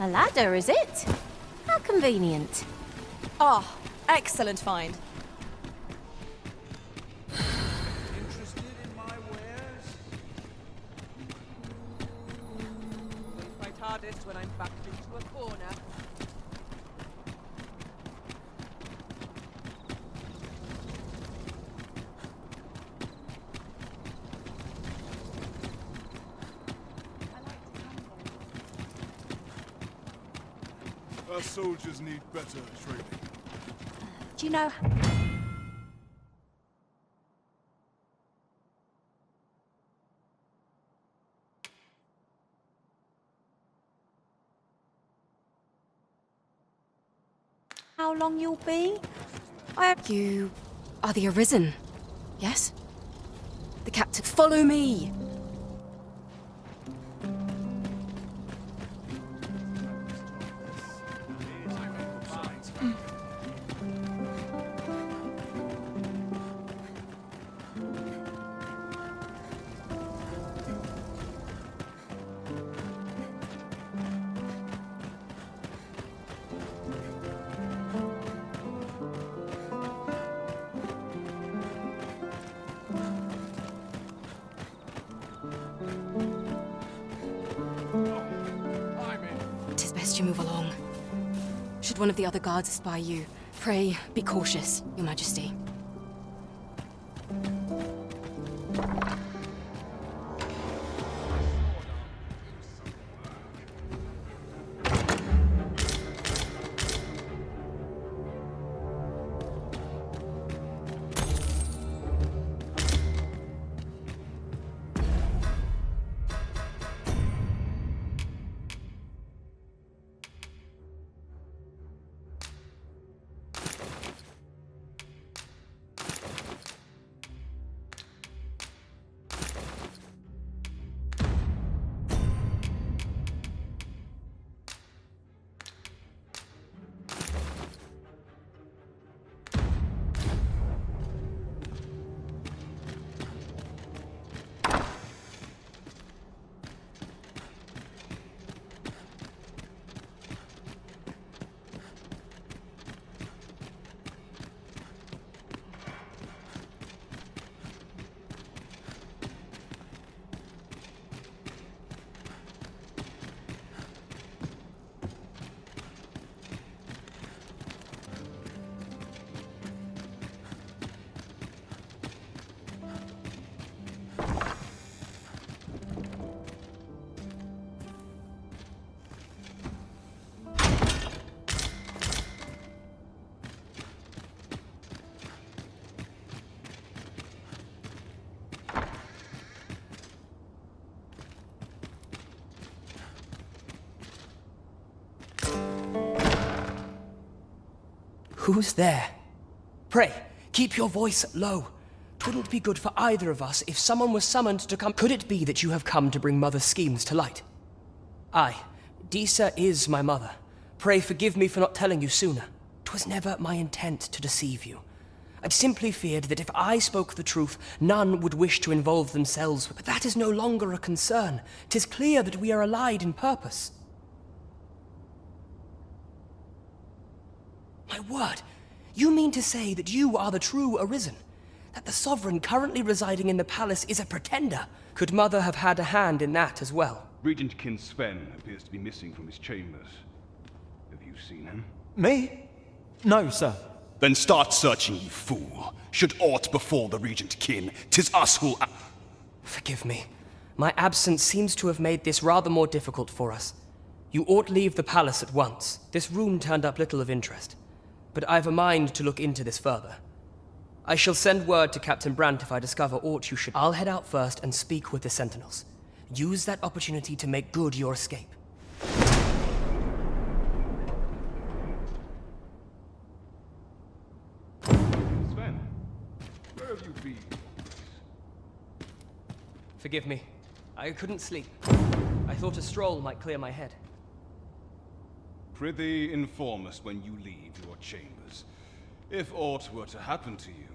A ladder, is it? How convenient. Ah, excellent find. Interested in my wares? Always fight hardest when I'm backed into a corner. Our soldiers need better training. Do you know... how long you'll be? You are the Arisen, yes? The captain. Follow me! Tis best you move along. Should one of the other guards spy you, pray be cautious, Your Majesty. Who's there? Pray, keep your voice low. 'Twouldn't be good for either of us if someone was summoned to come. Could it be that you have come to bring Mother's schemes to light? Aye, Disa is my mother. Pray forgive me for not telling you sooner. 'Twas never my intent to deceive you. I simply feared that if I spoke the truth, none would wish to involve themselves. But that is no longer a concern. 'Tis clear that we are allied in purpose. My word, you mean to say that you are the true Arisen? That the Sovereign currently residing in the palace is a pretender? Could Mother have had a hand in that as well? Regent Kin Sven appears to be missing from his chambers. Have you seen him? Me? No, sir. Then start searching, you fool. Should aught befall the Regent Kin, 'tis us who'll... Forgive me. My absence seems to have made this rather more difficult for us. You ought leave the palace at once. This room turned up little of interest. But I've a mind to look into this further. I shall send word to Captain Brandt if I discover aught you should... I'll head out first and speak with the Sentinels. Use that opportunity to make good your escape. Sven, where have you been? Forgive me. I couldn't sleep. I thought a stroll might clear my head. Prithee, inform us when you leave your chambers, if aught were to happen to you.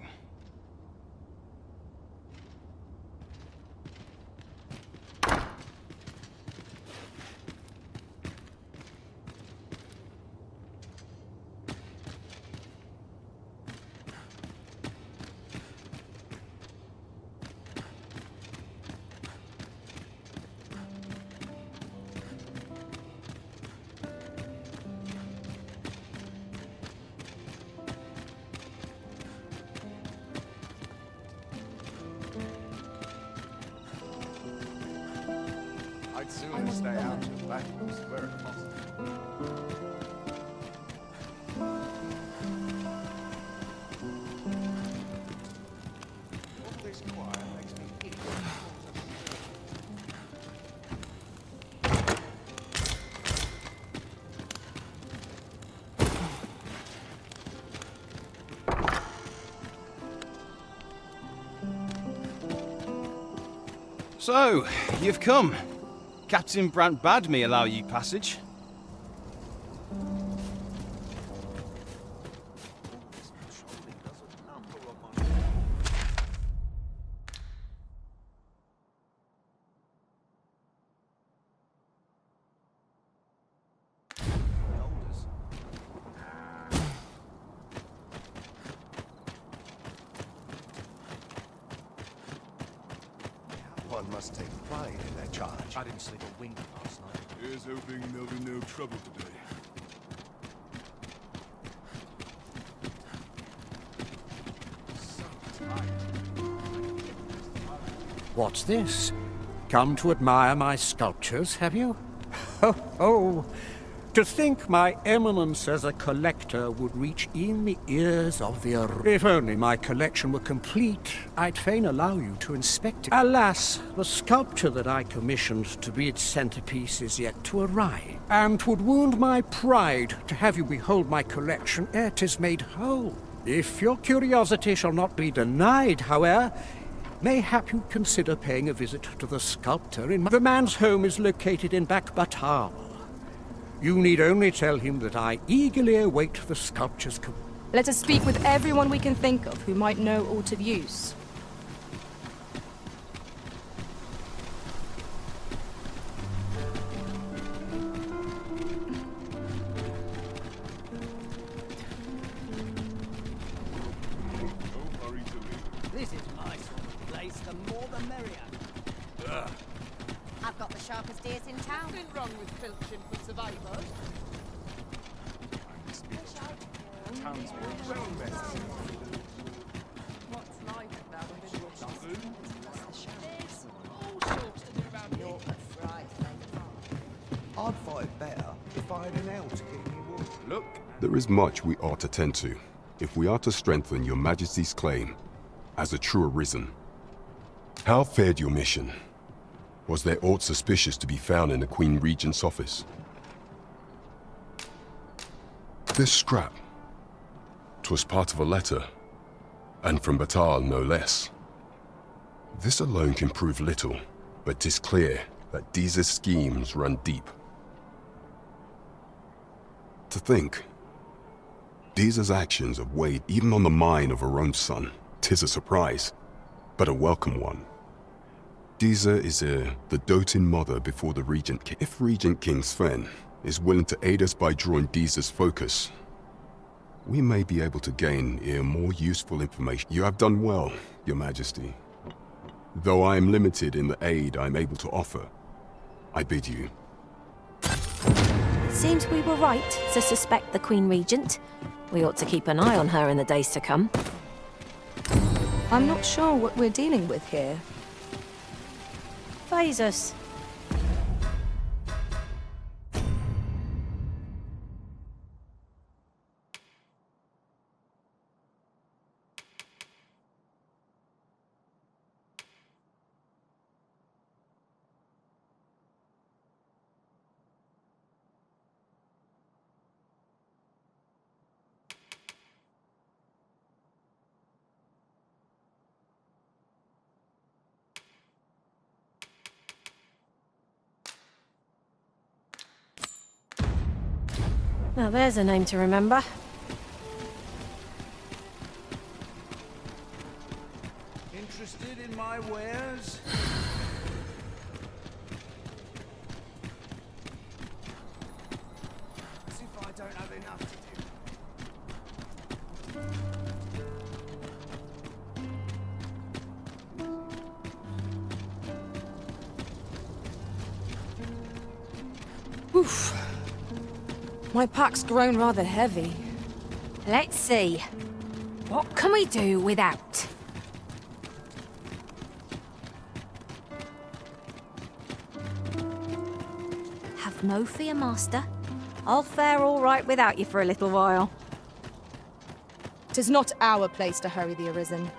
So, you've come. Captain Brant bade me allow you passage. One must take pride in their charge. I didn't sleep a wink last night. Here's hoping there'll be no trouble today. What's this? Come to admire my sculptures, have you? Oh, to think my eminence as a collector would reach in the ears of the If only my collection were complete, I'd fain allow you to inspect it. Alas, the sculpture that I commissioned to be its centerpiece is yet to arrive, and 'twould wound my pride to have you behold my collection ere 'tis made whole. If your curiosity shall not be denied, however, mayhap you consider paying a visit to the sculptor in the man's home is located in Bakbatal. You need only tell him that I eagerly await the sculpture's Let us speak with everyone we can think of who might know aught of use. No hurry to leave. This is my sort of place. The more the merrier. I've got the sharpest ears in town. Nothing wrong with filching for survivors. What's life now? There's all sorts to do around here. I'd fight better if I had an owl to keep me warm. Look, There is much we ought to tend to, if we are to strengthen your Majesty's claim as a true arisen. How fared your mission? Was there aught suspicious to be found in the Queen Regent's office? This scrap. 'Twas part of a letter, and from Batal no less. This alone can prove little, but 'tis clear that Deeza's schemes run deep. To think, Deeza's actions have weighed even on the mind of her own son. 'Tis a surprise, but a welcome one. Deeza is the doting mother before the Regent King. If Regent King Sven is willing to aid us by drawing Deeza's focus, we may be able to gain more useful information. You have done well, Your Majesty. Though I am limited in the aid I'm able to offer, I bid you. Seems we were right to suspect the Queen Regent. We ought to keep an eye on her in the days to come. I'm not sure what we're dealing with here. Phasus. Now there's a name to remember. interested in my wares? As if I don't have enough to do. Oof. My pack's grown rather heavy. Let's see. What can we do without? Have no fear, Master. I'll fare all right without you for a little while. 'Tis not our place to hurry the Arisen.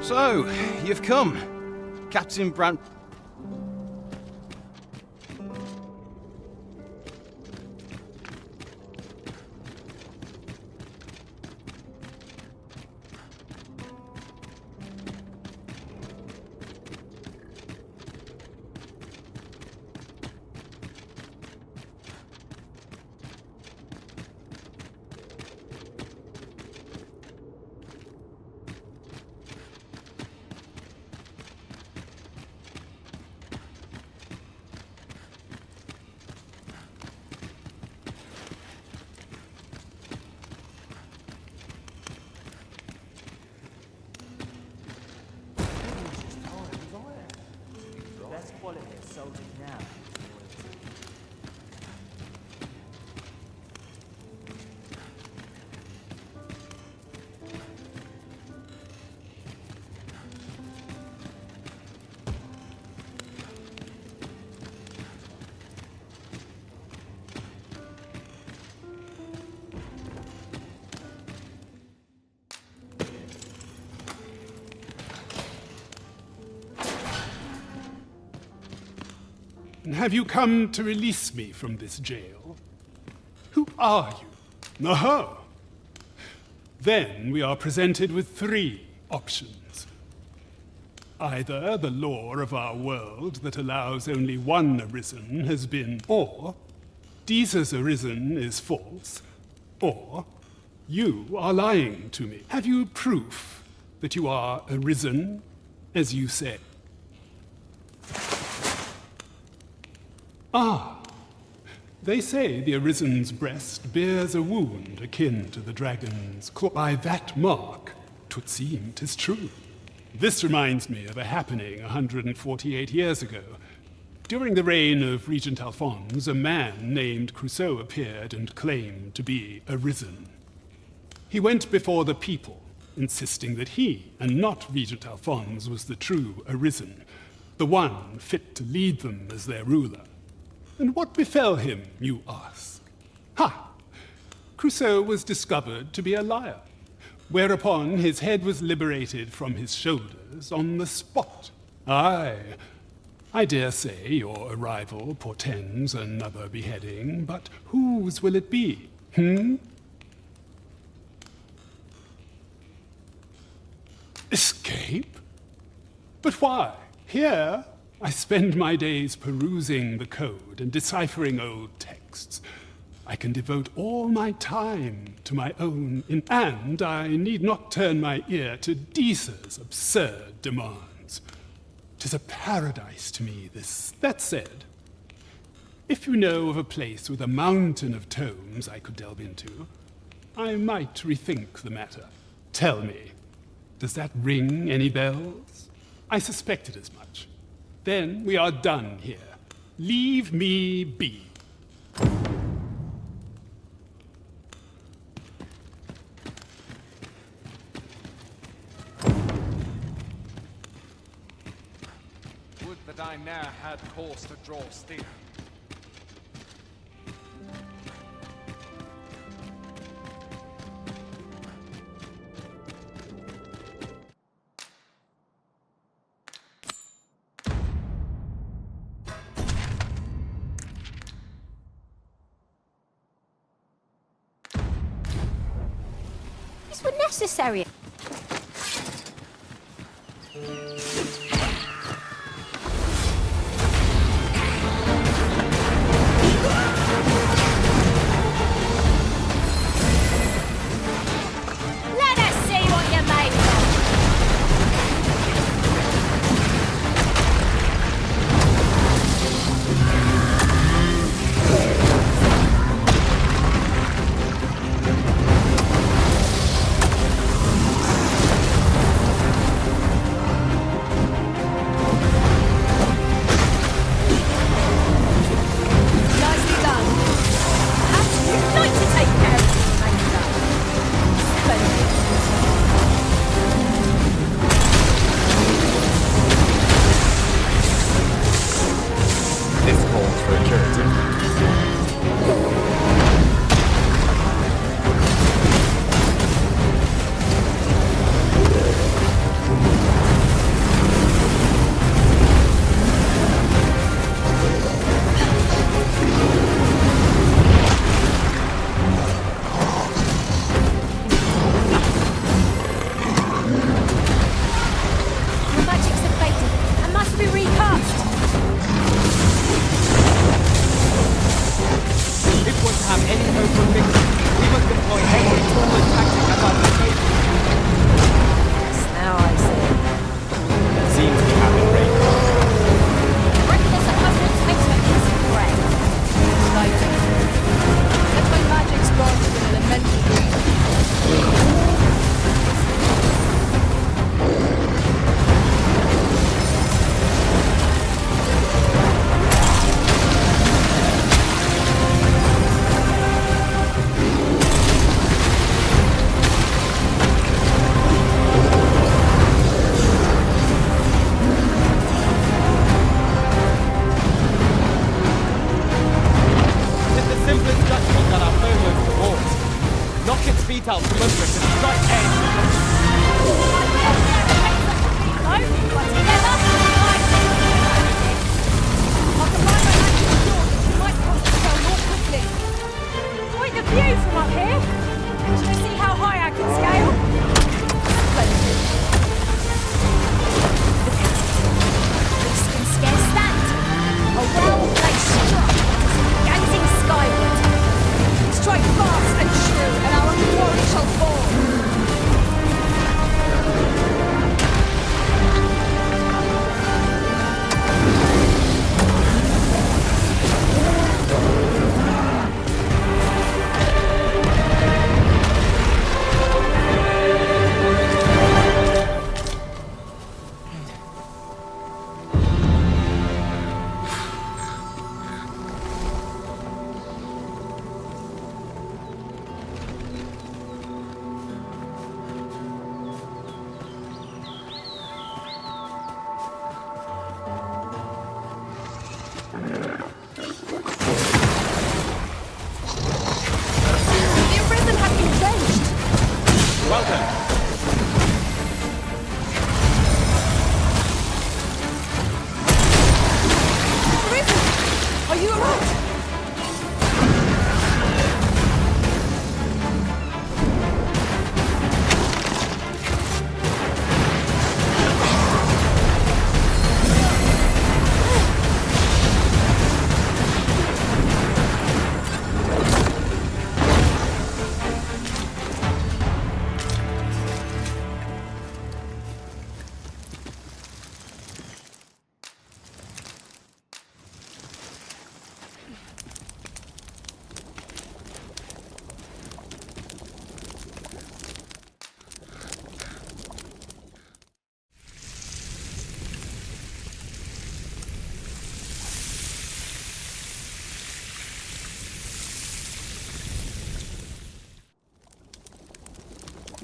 So, you've come. Captain Brant... Have you come to release me from this jail? Who are you? Oh. Then we are presented with three options. Either the law of our world that allows only one arisen has been, or Jesus arisen is false, or you are lying to me. Have you proof that you are arisen, as you say? Ah, they say the Arisen's breast bears a wound akin to the dragon's claw. By that mark, 'twould seem 'tis true. This reminds me of a happening 148 years ago. During the reign of Regent Alphonse, a man named Crusoe appeared and claimed to be arisen. He went before the people, insisting that he, and not Regent Alphonse, was the true arisen, the one fit to lead them as their ruler. And what befell him, you ask? Ha! Crusoe was discovered to be a liar, whereupon his head was liberated from his shoulders on the spot. Aye, I dare say your arrival portends another beheading, but whose will it be, Escape? But why? Here I spend my days perusing the code and deciphering old texts. I can devote all my time to my own, and I need not turn my ear to Deesa's absurd demands. 'Tis a paradise to me, this. That said, if you know of a place with a mountain of tomes I could delve into, I might rethink the matter. Tell me, does that ring any bells? I suspected as much. Then we are done here. Leave me be. Would that I ne'er had cause to draw steel. These were necessary. Let us see what you're made of.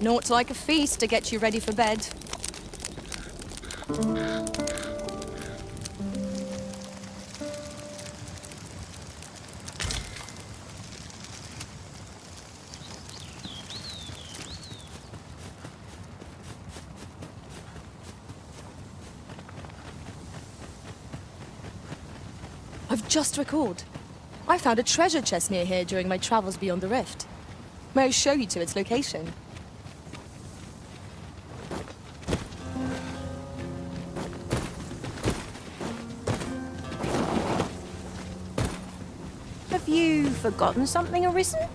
Naught like a feast to get you ready for bed. I've just recalled. I found a treasure chest near here during my travels beyond the rift. May I show you to its location? Have you forgotten something, Arisen?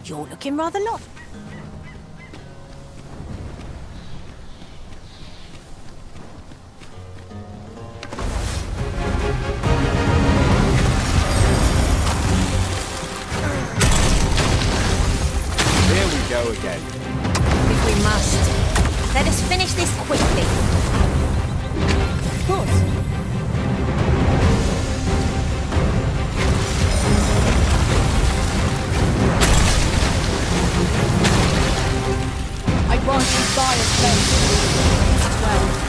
You're looking rather lost. Go again. If we must. Let us finish this quickly. Of course. I grant you Fire's fate. As well.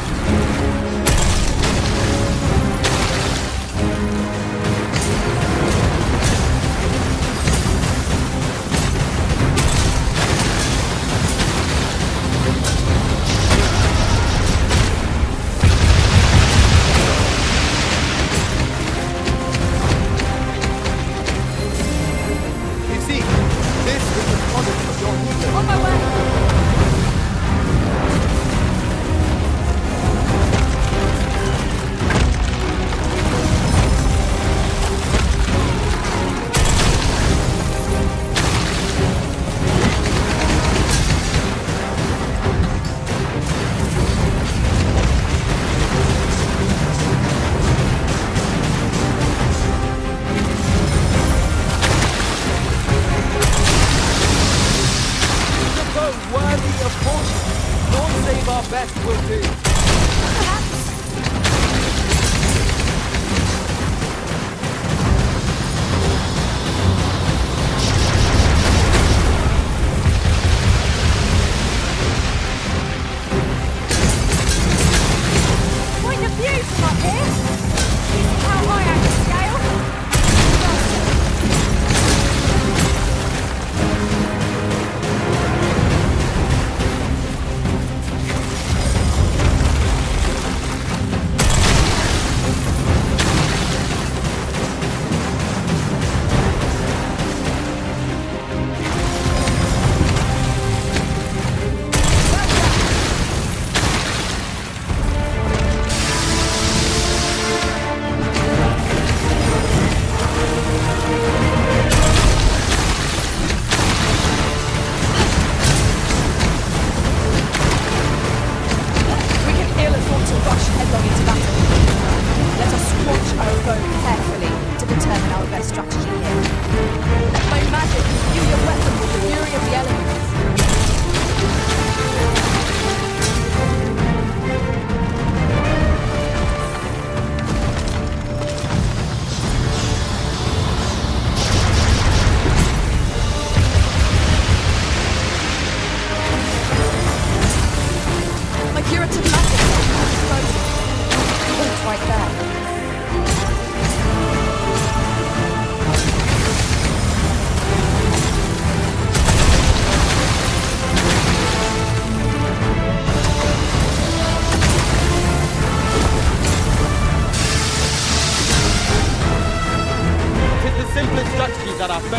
that are foes to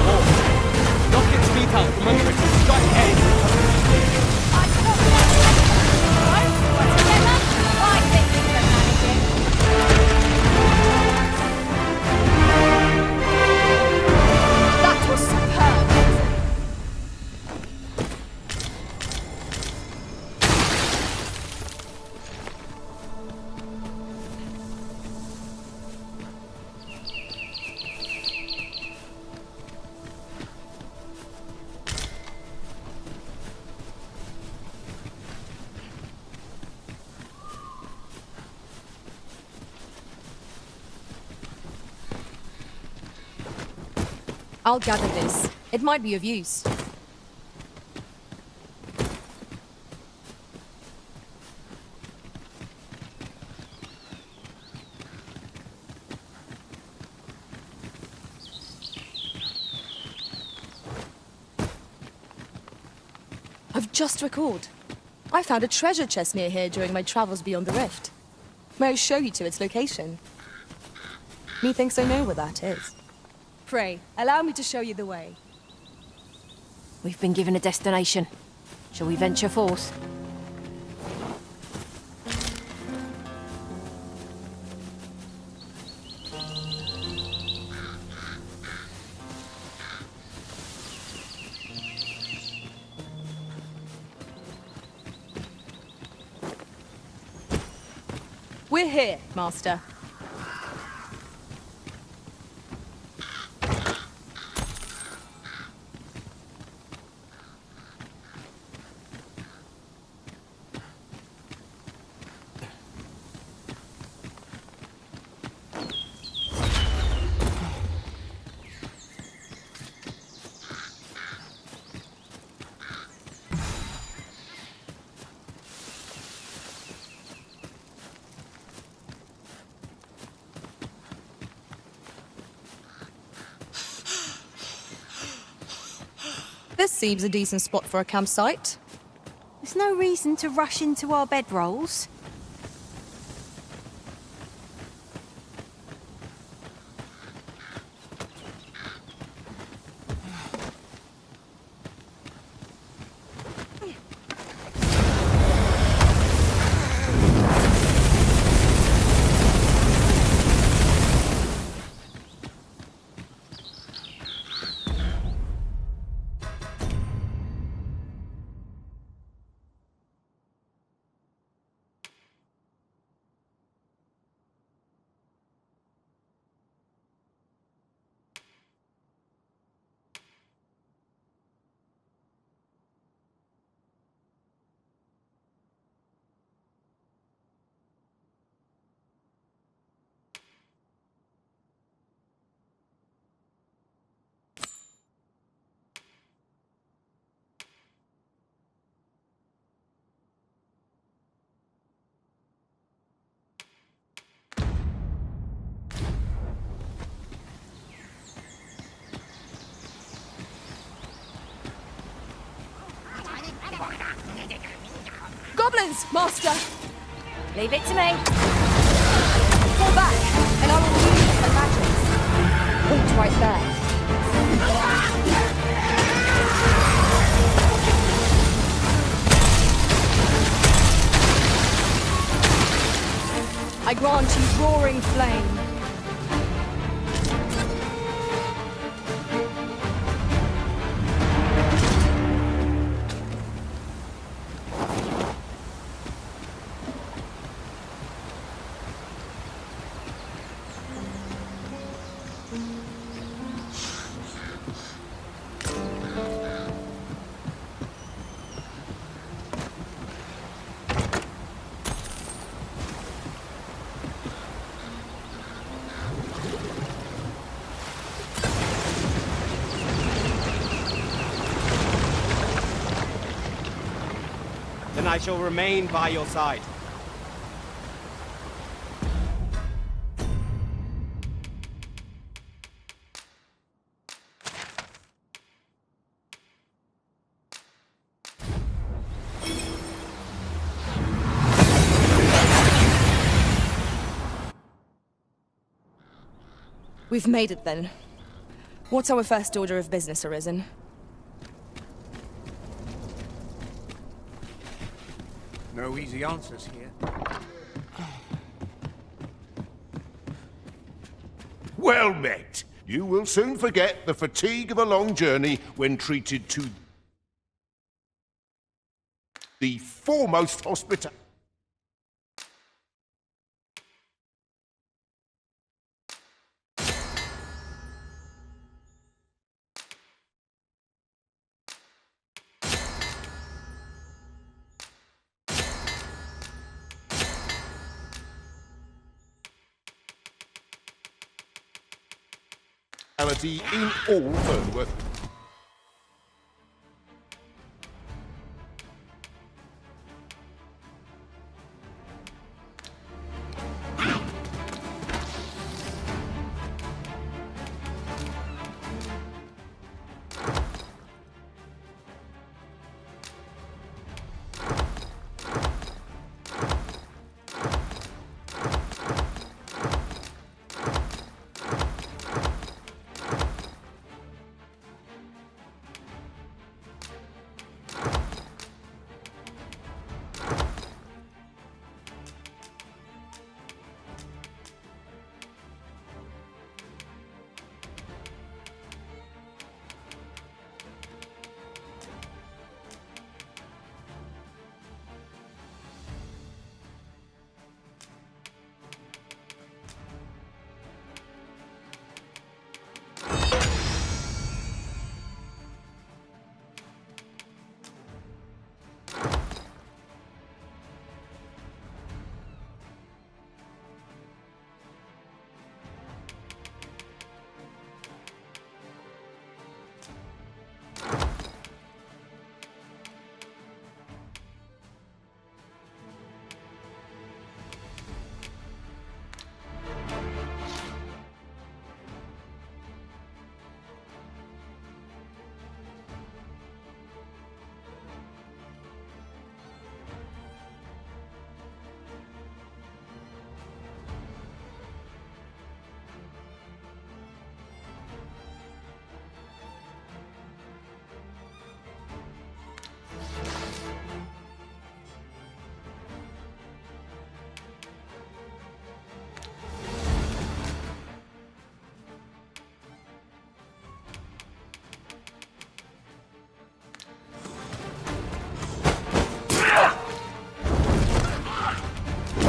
war. Knock its feet out from under it and strike head. I think we can manage it. That was superb. I'll gather this. It might be of use. Just record. I found a treasure chest near here during my travels beyond the rift. May I show you to its location? Methinks I know where that is. Pray, allow me to show you the way. We've been given a destination. Shall we venture forth? We're here, Master. This seems a decent spot for a campsite. There's no reason to rush into our bedrolls. Goblins, Master! Leave it to me. Fall back, and I will lead you with my magic. Point right there. I grant you roaring flame. Then I shall remain by your side. We've made it then. What's our first order of business, Arisen? No easy answers here. Well met. You will soon forget the fatigue of a long journey when treated to the foremost hospitality. In all Fernworth.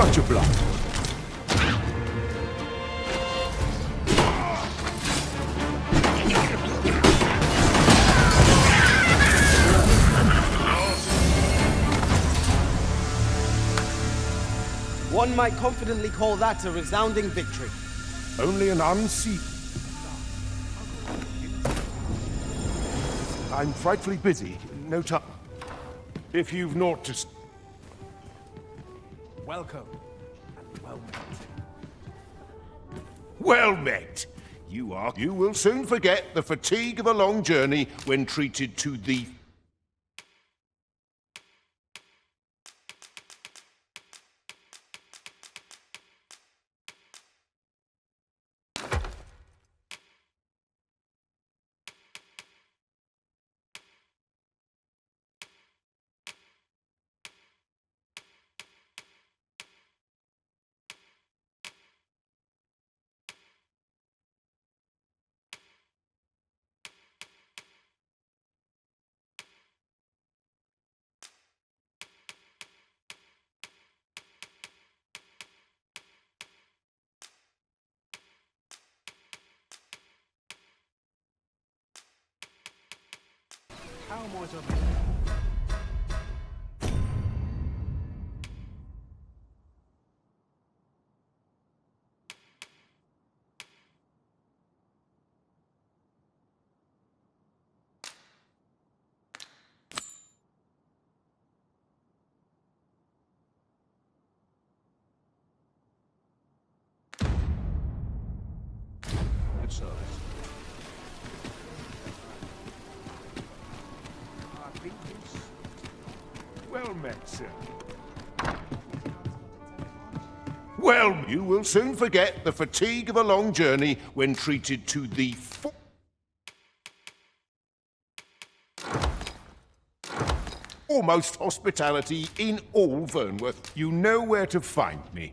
touch of blood. One might confidently call that a resounding victory. Only an unseen. I'm frightfully busy. No time. If you've naught to... Welcome, and well met. Well met. You will soon forget the fatigue of a long journey when treated to the... How might I... Good service. Well met, sir. Well, you will soon forget the fatigue of a long journey when treated to the... Foremost hospitality in all Vernworth. You know where to find me.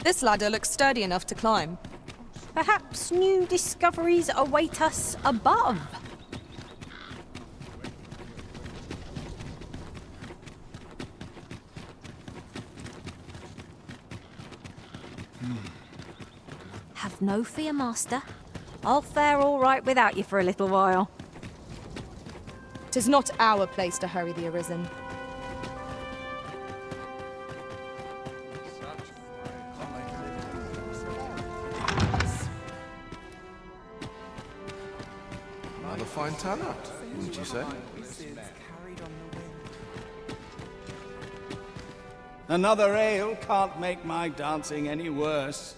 This ladder looks sturdy enough to climb. Perhaps new discoveries await us above. Have no fear, Master. I'll fare all right without you for a little while. 'Tis not our place to hurry the Arisen. Another fine turnout, wouldn't you say? Another ale can't make my dancing any worse.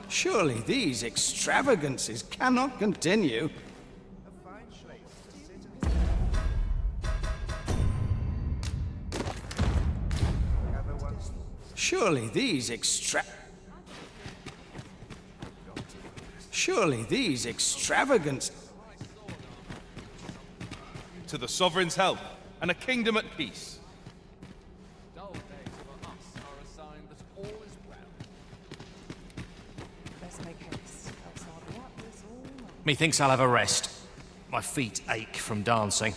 Surely these extravagances cannot continue. Surely these extravagance... To the sovereign's health and a kingdom at peace. Dull days for us are a sign that all is well. Let's make haste. Methinks I'll have a rest. My feet ache from dancing.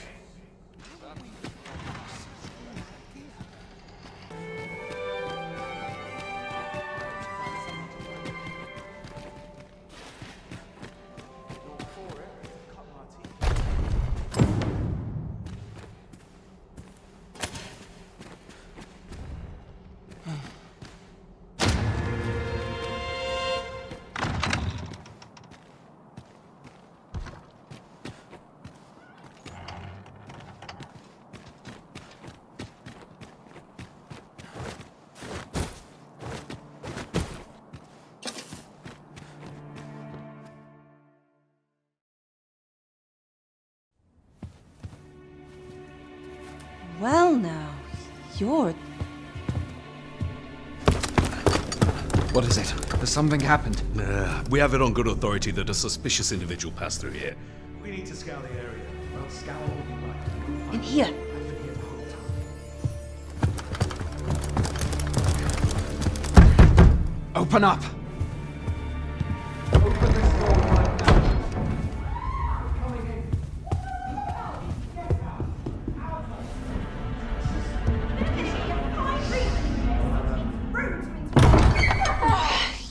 Well now, you're... What is it? Has something happened? We have it on good authority that a suspicious individual passed through here. We need to scour the area. Well, scour what you like. In here. Open up!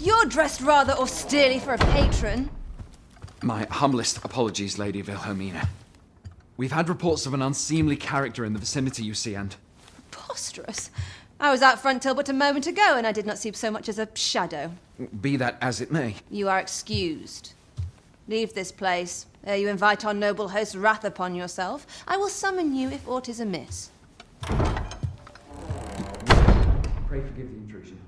You're dressed rather austerely for a patron. My humblest apologies, Lady Wilhelmina. We've had reports of an unseemly character in the vicinity, you see, and... Preposterous. I was out front till but a moment ago, and I did not see so much as a shadow. Be that as it may. You are excused. Leave this place, ere you invite our noble host's wrath upon yourself. I will summon you if aught is amiss. Pray forgive the intrusion.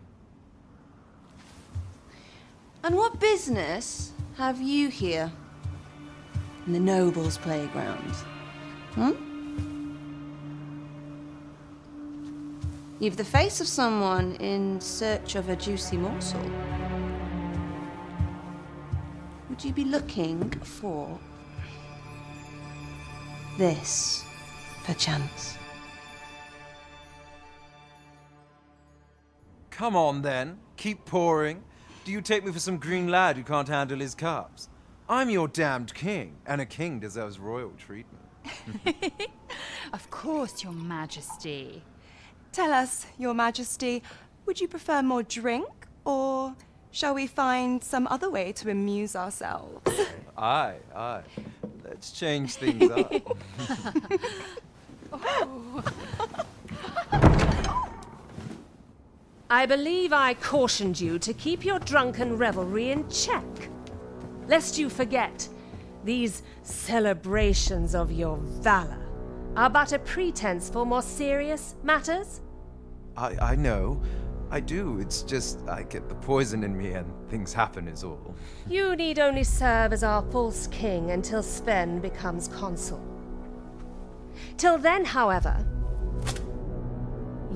And what business have you here? In the nobles' playground? You've the face of someone in search of a juicy morsel. Would you be looking for this, perchance? Come on, then. Keep pouring. Do you take me for some green lad who can't handle his cups? I'm your damned king, and a king deserves royal treatment. Of course, Your Majesty. Tell us, Your Majesty, would you prefer more drink, or shall we find some other way to amuse ourselves? Aye. Let's change things up. I believe I cautioned you to keep your drunken revelry in check, lest you forget these celebrations of your valor are but a pretense for more serious matters. I know. I do. It's just I get the poison in me and things happen is all. You need only serve as our false king until Sven becomes consul. Till then, however,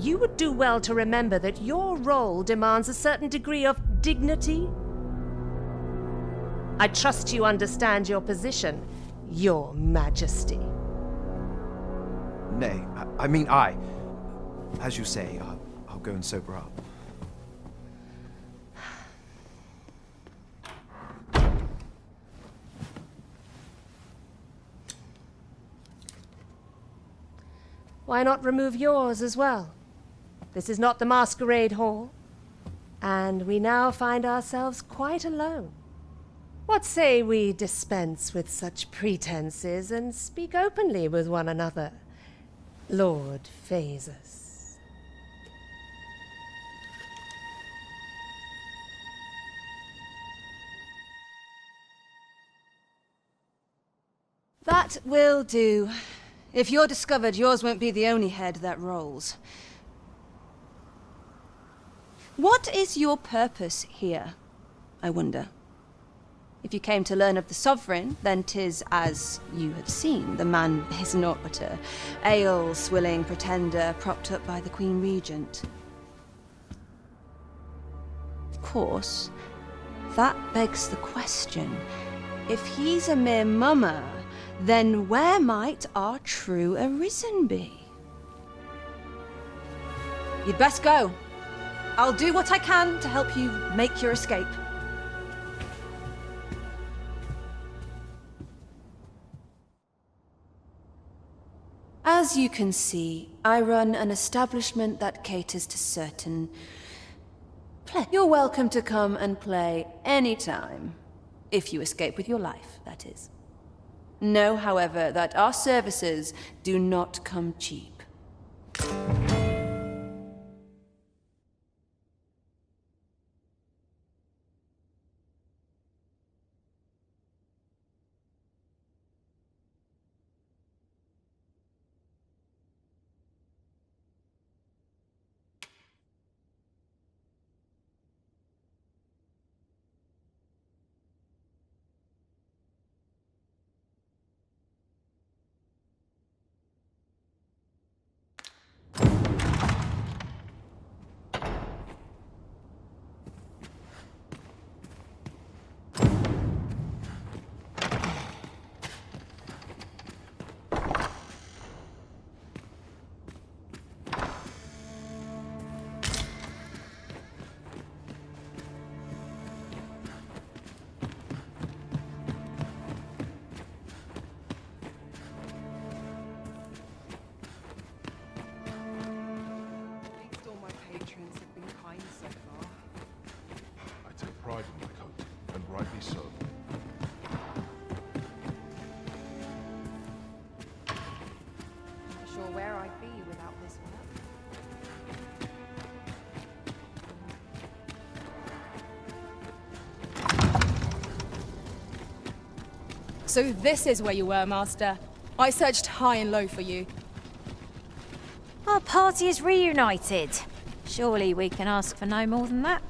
you would do well to remember that your role demands a certain degree of dignity. I trust you understand your position, Your Majesty. Nay, as you say, I'll go and sober up. Why not remove yours as well? This is not the masquerade hall, and we now find ourselves quite alone. What say we dispense with such pretenses and speak openly with one another, Lord Phasus? That will do. If you're discovered, yours won't be the only head that rolls. What is your purpose here, I wonder? If you came to learn of the Sovereign, then 'tis as you have seen. The man is naught but a ale-swilling pretender propped up by the Queen Regent. Of course, that begs the question. If he's a mere mummer, then where might our true Arisen be? You'd best go. I'll do what I can to help you make your escape. As you can see, I run an establishment that caters to certain play. You're welcome to come and play anytime, if you escape with your life, that is. Know, however, that our services do not come cheap. So this is where you were, Master. I searched high and low for you. Our party is reunited. Surely we can ask for no more than that.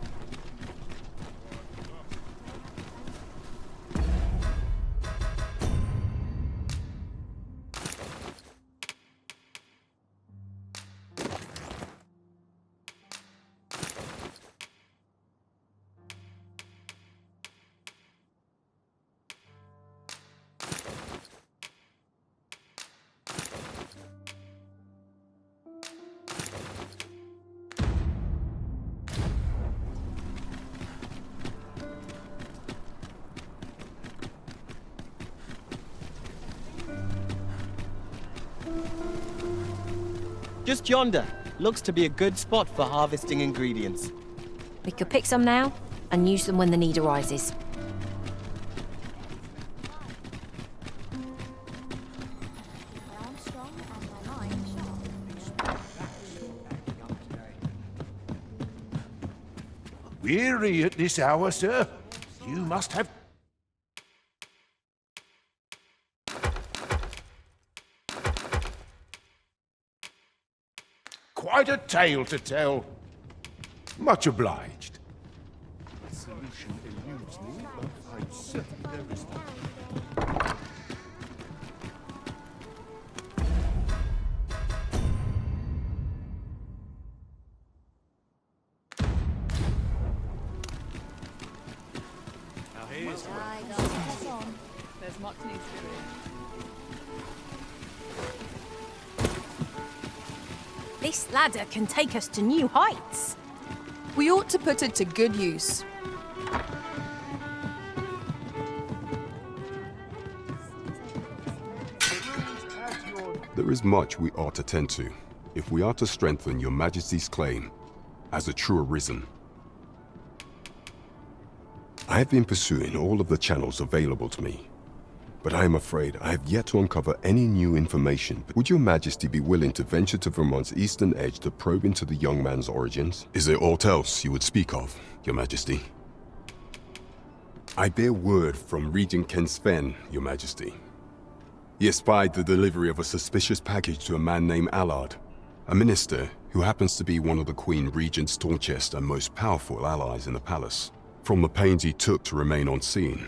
Just yonder. Looks to be a good spot for harvesting ingredients. We could pick some now and use them when the need arises. Weary at this hour, sir? You must have... Quite a tale to tell. Much obliged. The solution eludes me, but I'm certain there is one. Now here's There's much needs doing. This ladder can take us to new heights. We ought to put it to good use. There is much we ought to tend to, if we are to strengthen your Majesty's claim as a true arisen. I have been pursuing all of the channels available to me, but I am afraid I have yet to uncover any new information. Would your Majesty be willing to venture to Vermont's eastern edge to probe into the young man's origins? Is there aught else you would speak of, your Majesty? I bear word from Regent Ken Sven, your Majesty. He espied the delivery of a suspicious package to a man named Allard, a minister who happens to be one of the Queen Regent's staunchest and most powerful allies in the palace. From the pains he took to remain unseen,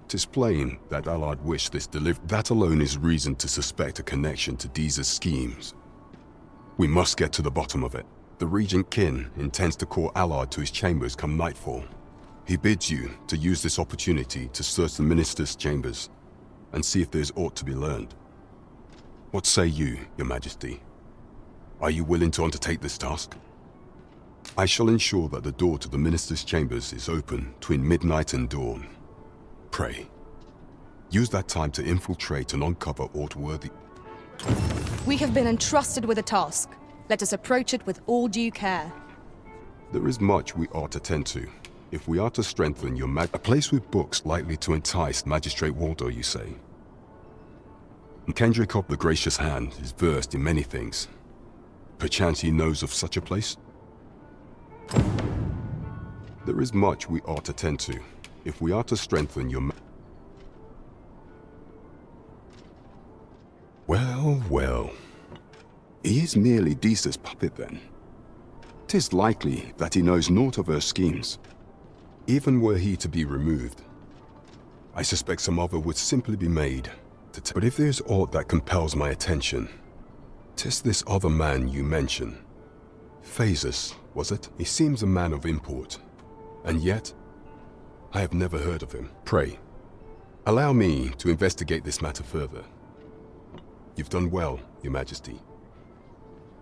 'tis plain that Allard wished this delivery. That alone is reason to suspect a connection to Deeza's schemes. We must get to the bottom of it. The Regent Kin intends to call Allard to his chambers come nightfall. He bids you to use this opportunity to search the minister's chambers and see if there's aught to be learned. What say you, your Majesty? Are you willing to undertake this task? I shall ensure that the door to the minister's chambers is open between midnight and dawn. Pray, use that time to infiltrate and uncover aught worthy. We have been entrusted with a task. Let us approach it with all due care. There is much we ought to tend to, if we are to strengthen your a place with books likely to entice Magistrate Waldo, you say? Kendrick the Gracious Hand is versed in many things. Perchance he knows of such a place? There is much we ought to tend to, if we are to strengthen your Well, well. He is merely Deeza's puppet then. 'Tis likely that he knows naught of her schemes. Even were he to be removed, I suspect some other would simply be made to but if there's aught that compels my attention, 'tis this other man you mention. Phases, was it? He seems a man of import, and yet I have never heard of him. Pray, allow me to investigate this matter further. You've done well, Your Majesty.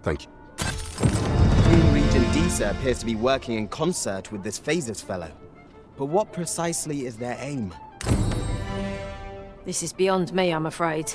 Thank you. Queen Regent Deeza appears to be working in concert with this Phases fellow. But what precisely is their aim? This is beyond me, I'm afraid.